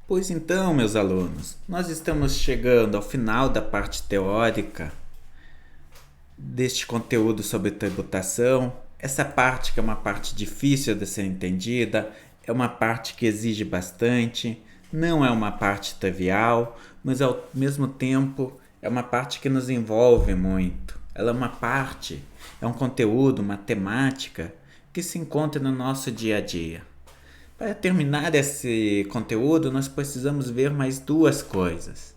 Pois então, meus alunos, nós estamos chegando ao final da parte teórica deste conteúdo sobre tributação. Essa parte que é uma parte difícil de ser entendida, é uma parte que exige bastante, não é uma parte trivial, mas ao mesmo tempo é uma parte que nos envolve muito. Ela é uma parte, é um conteúdo, uma temática que se encontra no nosso dia a dia. Para terminar esse conteúdo, nós precisamos ver mais duas coisas.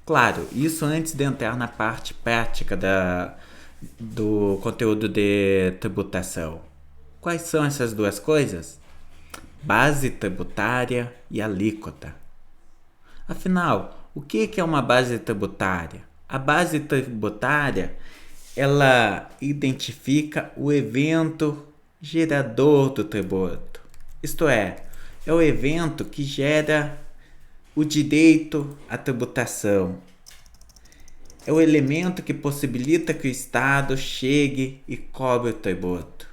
Claro, isso antes de entrar na parte prática do conteúdo de tributação. Quais são essas duas coisas? Base tributária e alíquota. Afinal, o que é uma base tributária? A base tributária, ela identifica o evento gerador do tributo. Isto é o evento que gera o direito à tributação. É o elemento que possibilita que o Estado chegue e cobre o tributo.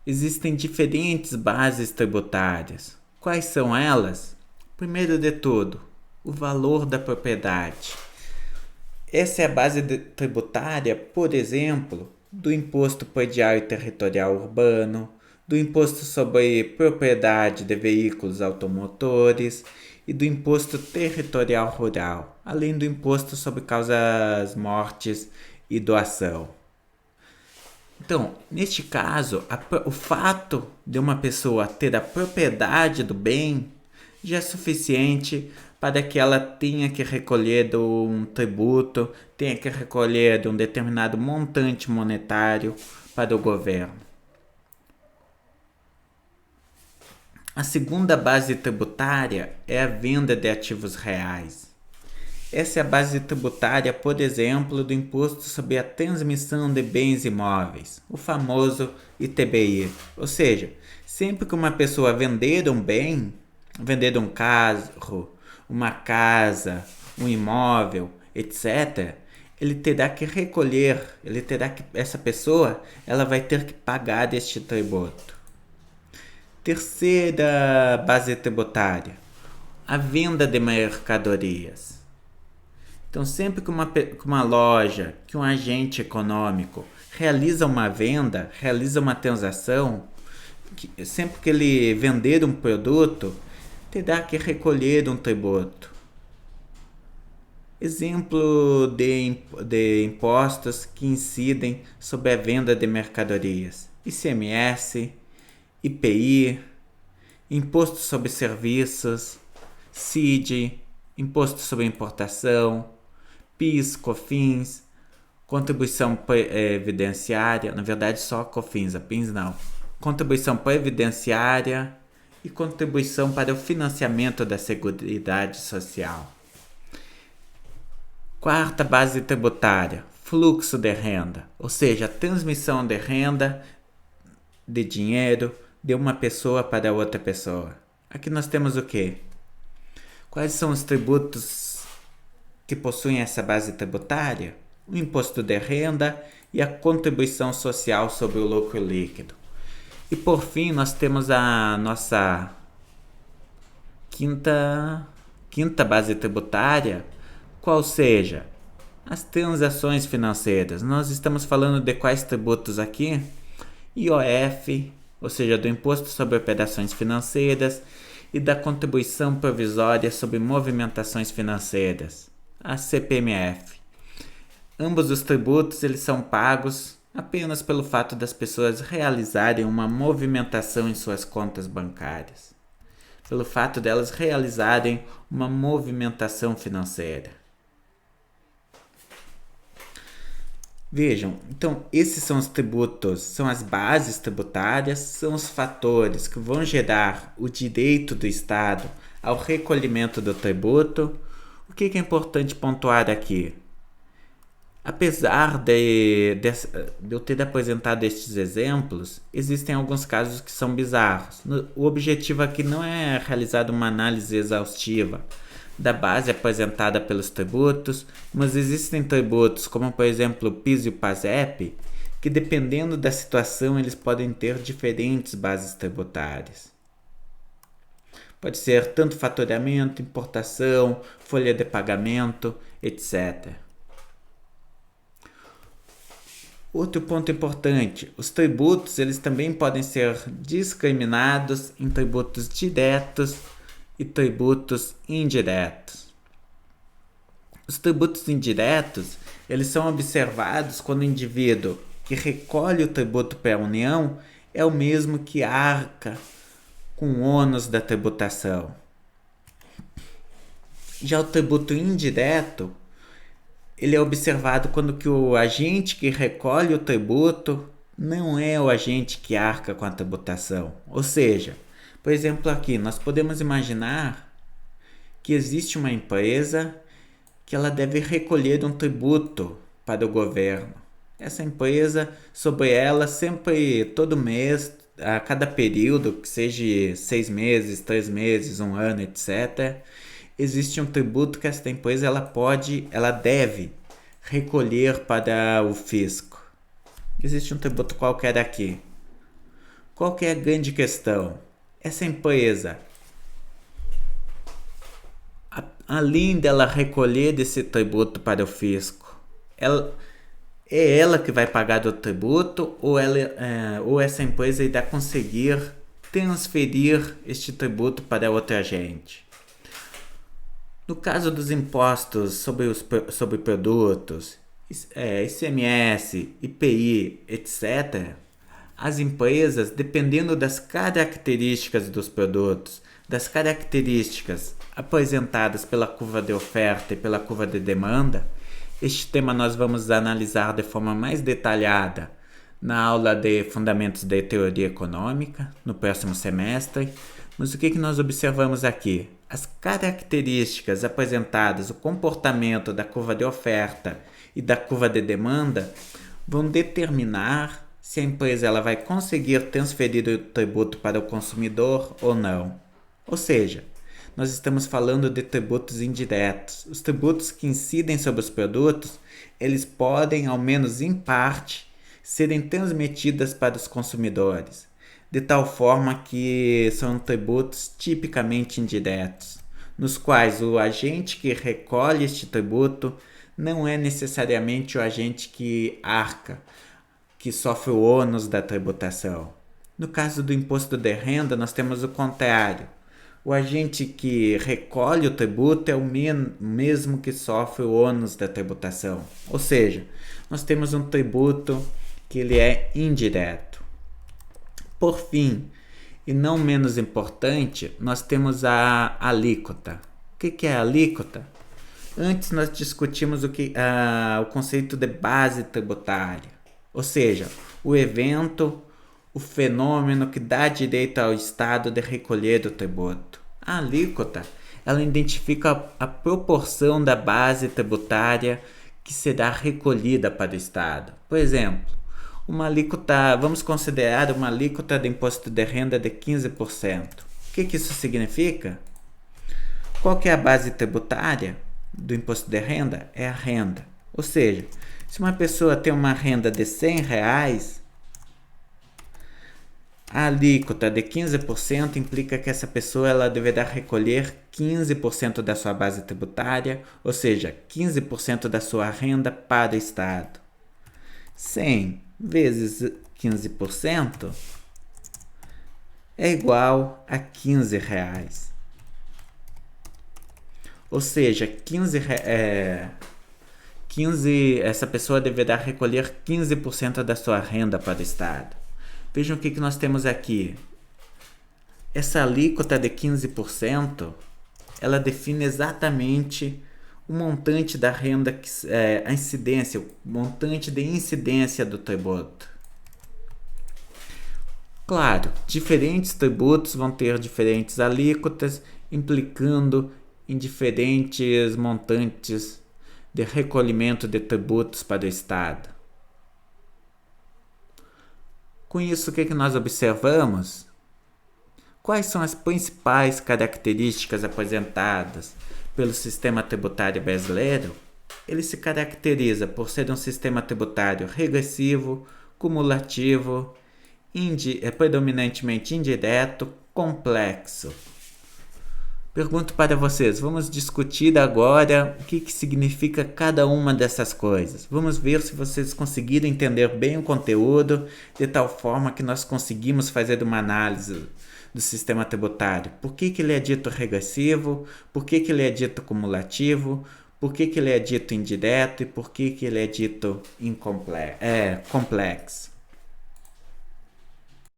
Existem diferentes bases tributárias. Quais são elas? Primeiro de tudo, o valor da propriedade. Essa é a base tributária, por exemplo, do Imposto Predial e Territorial Urbano, do Imposto sobre Propriedade de Veículos Automotores e do Imposto Territorial Rural, além do Imposto sobre Causas Mortes e Doação. Então, neste caso, o fato de uma pessoa ter a propriedade do bem já é suficiente para que ela tenha que recolher de um tributo, tenha que recolher de um determinado montante monetário para o governo. A segunda base tributária é a venda de ativos reais. Essa é a base tributária, por exemplo, do Imposto sobre a Transmissão de Bens Imóveis, o famoso ITBI. Ou seja, sempre que uma pessoa vender um bem, vender um carro, uma casa, um imóvel, etc., ele terá que recolher, essa pessoa, ela vai ter que pagar este tributo. Terceira base tributária, a venda de mercadorias. Então, sempre que uma loja, que um agente econômico realiza uma venda, realiza uma transação, sempre que ele vender um produto, terá que recolher um tributo. Exemplo de impostos que incidem sobre a venda de mercadorias: ICMS, IPI, Imposto sobre Serviços, CID, Imposto sobre Importação, PIS, COFINS, Contribuição Previdenciária, na verdade só COFINS, a PIS não, Contribuição Previdenciária e Contribuição para o Financiamento da Seguridade Social. Quarta base tributária, fluxo de renda, ou seja, a transmissão de renda, de dinheiro, de uma pessoa para outra pessoa. Aqui nós temos o quê? Quais são os tributos que possuem essa base tributária? O imposto de renda e a contribuição social sobre o lucro líquido. E por fim, nós temos a nossa quinta base tributária, qual seja as transações financeiras. Nós estamos falando de quais tributos aqui? IOF, ou seja, do Imposto sobre Operações Financeiras, e da Contribuição Provisória sobre Movimentações Financeiras, a CPMF. Ambos os tributos eles são pagos apenas pelo fato das pessoas realizarem uma movimentação em suas contas bancárias, pelo fato delas realizarem uma movimentação financeira. Vejam, então esses são os tributos, são as bases tributárias, são os fatores que vão gerar o direito do Estado ao recolhimento do tributo. O que é importante pontuar aqui? Apesar de eu ter apresentado estes exemplos, existem alguns casos que são bizarros. O objetivo aqui não é realizar uma análise exaustiva da base apresentada pelos tributos, mas existem tributos, como por exemplo o PIS e o PASEP, que dependendo da situação eles podem ter diferentes bases tributárias. Pode ser tanto faturamento, importação, folha de pagamento, etc. Outro ponto importante, os tributos eles também podem ser discriminados em tributos diretos e tributos indiretos. Os tributos indiretos eles são observados quando o indivíduo que recolhe o tributo para a União é o mesmo que arca com o ônus da tributação. Já o tributo indireto ele é observado quando que o agente que recolhe o tributo não é o agente que arca com a tributação. Ou seja, por exemplo aqui, nós podemos imaginar que existe uma empresa que ela deve recolher um tributo para o governo. Essa empresa, sobre ela, sempre, todo mês, a cada período, que seja 6 meses, 3 meses, 1 ano, etc., existe um tributo que essa empresa ela deve recolher para o fisco. Existe um tributo qualquer aqui. Qual que é a grande questão? Essa empresa, além dela recolher esse tributo para o fisco, é ela que vai pagar do tributo ou essa empresa irá conseguir transferir este tributo para outro agente? No caso dos impostos sobre produtos, ICMS, IPI, etc., as empresas, dependendo das características dos produtos, das características apresentadas pela curva de oferta e pela curva de demanda, este tema nós vamos analisar de forma mais detalhada na aula de Fundamentos de Teoria Econômica, no próximo semestre. Mas o que nós observamos aqui? As características apresentadas, o comportamento da curva de oferta e da curva de demanda vão determinar se a empresa ela vai conseguir transferir o tributo para o consumidor ou não. Ou seja, nós estamos falando de tributos indiretos. Os tributos que incidem sobre os produtos, eles podem, ao menos em parte, serem transmitidos para os consumidores, de tal forma que são tributos tipicamente indiretos, nos quais o agente que recolhe este tributo não é necessariamente o agente que arca, que sofre o ônus da tributação. No caso do imposto de renda, nós temos o contrário. O agente que recolhe o tributo é o mesmo que sofre o ônus da tributação. Ou seja, nós temos um tributo que ele é indireto. Por fim, e não menos importante, nós temos a alíquota. O que é a alíquota? Antes nós discutimos o conceito de base tributária, ou seja, o evento, o fenômeno que dá direito ao Estado de recolher o tributo. A alíquota, ela identifica a proporção da base tributária que será recolhida para o Estado. Por exemplo, uma alíquota, vamos considerar uma alíquota de imposto de renda de 15%. O que isso significa? Qual que é a base tributária do imposto de renda? É a renda. Ou seja, se uma pessoa tem uma renda de R$100, a alíquota de 15% implica que essa pessoa ela deverá recolher 15% da sua base tributária, ou seja, 15% da sua renda para o Estado. 100 vezes 15% é igual a R$15. Ou seja, essa pessoa deverá recolher 15% da sua renda para o Estado. Vejam o que nós temos aqui. Essa alíquota de 15%, ela define exatamente o montante da renda, a incidência, o montante de incidência do tributo. Claro, diferentes tributos vão ter diferentes alíquotas, implicando em diferentes montantes de recolhimento de tributos para o Estado. Com isso, o que nós observamos? Quais são as principais características apresentadas pelo sistema tributário brasileiro? Ele se caracteriza por ser um sistema tributário regressivo, cumulativo, predominantemente indireto, complexo. Pergunto para vocês, vamos discutir agora o que significa cada uma dessas coisas. Vamos ver se vocês conseguiram entender bem o conteúdo, de tal forma que nós conseguimos fazer uma análise do sistema tributário. Por que ele é dito regressivo? Por que ele é dito cumulativo? Por que ele é dito indireto? E por que ele é dito complexo?